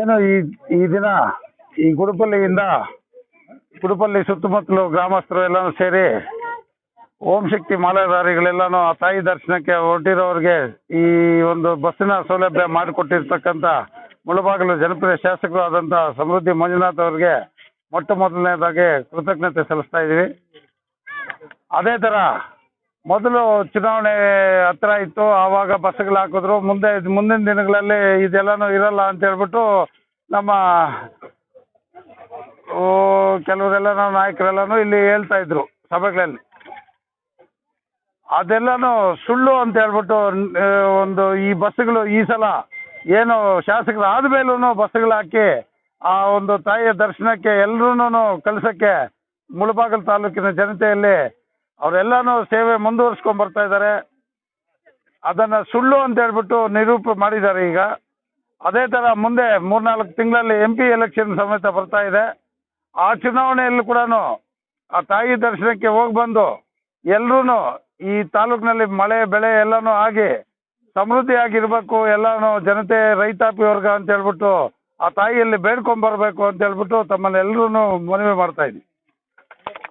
ಏನು ಈ ದಿನ ಈ ಗುಡುಪಲ್ಲಿ ಸುತ್ತಮುತ್ತಲು ಗ್ರಾಮಸ್ಥರು ಎಲ್ಲಾನು ಸೇರಿ ಓಂ ಶಕ್ತಿ ಮಾಲಾಧಾರಿಗಳೆಲ್ಲಾನು ಆ ತಾಯಿ ದರ್ಶನಕ್ಕೆ ಹೊರಟಿರೋರಿಗೆ ಈ ಒಂದು ಬಸ್ಸಿನ ಸೌಲಭ್ಯ ಮಾಡಿಕೊಟ್ಟಿರ್ತಕ್ಕಂಥ ಮುಳಬಾಗಿಲು ಜನಪ್ರಿಯ ಶಾಸಕರು ಆದಂಥ ಸಮೃದ್ಧಿ ಮಂಜುನಾಥ್ ಅವರಿಗೆ ಮೊಟ್ಟ ಮೊದಲನೇದಾಗಿ ಕೃತಜ್ಞತೆ ಸಲ್ಲಿಸ್ತಾ ಇದ್ದೀವಿ. ಅದೇ ಥರ ಮೊದಲು ಚುನಾವಣೆ ಹತ್ರ ಇತ್ತು, ಆವಾಗ ಬಸ್ಗಳು ಹಾಕಿದ್ರು. ಮುಂದಿನ ದಿನಗಳಲ್ಲಿ ಇದೆಲ್ಲನೂ ಇರಲ್ಲ ಅಂತ ಹೇಳ್ಬಿಟ್ಟು ನಮ್ಮ ಕೆಲವರೆಲ್ಲನೂ ನಾಯಕರೆಲ್ಲನೂ ಇಲ್ಲಿ ಹೇಳ್ತಾ ಇದ್ರು ಸಭೆಗಳಲ್ಲಿ. ಅದೆಲ್ಲನೂ ಸುಳ್ಳು ಅಂತ ಹೇಳ್ಬಿಟ್ಟು ಒಂದು ಈ ಬಸ್ಸುಗಳು ಈ ಸಲ ಏನು ಶಾಸಕರು ಆದಮೇಲೂ ಬಸ್ಸುಗಳು ಹಾಕಿ ಆ ಒಂದು ತಾಯಿಯ ದರ್ಶನಕ್ಕೆ ಎಲ್ಲರೂ ಕಳ್ಸೋಕ್ಕೆ ಮುಳಬಾಗಿಲು ತಾಲೂಕಿನ ಜನತೆಯಲ್ಲಿ ಅವರೆಲ್ಲನೂ ಸೇವೆ ಮುಂದುವರಿಸ್ಕೊಂಡು ಬರ್ತಾ ಇದ್ದಾರೆ. ಅದನ್ನು ಸುಳ್ಳು ಅಂತ ಹೇಳ್ಬಿಟ್ಟು ನಿರೂಪಣೆ ಮಾಡಿದ್ದಾರೆ. ಈಗ ಅದೇ ಥರ ಮುಂದೆ 3-4 ತಿಂಗಳಲ್ಲಿ MP ಎಲೆಕ್ಷನ್ ಸಮೇತ ಬರ್ತಾ ಇದೆ. ಆ ಚುನಾವಣೆಯಲ್ಲೂ ಕೂಡ ಆ ತಾಯಿ ದರ್ಶನಕ್ಕೆ ಹೋಗಿ ಬಂದು ಎಲ್ಲರೂ ಈ ತಾಲೂಕಿನಲ್ಲಿ ಮಳೆ ಬೆಳೆ ಎಲ್ಲನೂ ಆಗಿ ಸಮೃದ್ಧಿಯಾಗಿರ್ಬೇಕು, ಎಲ್ಲನೂ ಜನತೆ ರೈತಾಪಿ ವರ್ಗ ಅಂತ ಹೇಳ್ಬಿಟ್ಟು ಆ ತಾಯಿಯಲ್ಲಿ ಬೇಡ್ಕೊಂಬರ್ಬೇಕು ಅಂತ ಹೇಳ್ಬಿಟ್ಟು ತಮ್ಮನ್ನೆಲ್ಲರೂ ಮನವಿ ಮಾಡ್ತಾ ಇದ್ದೀವಿ.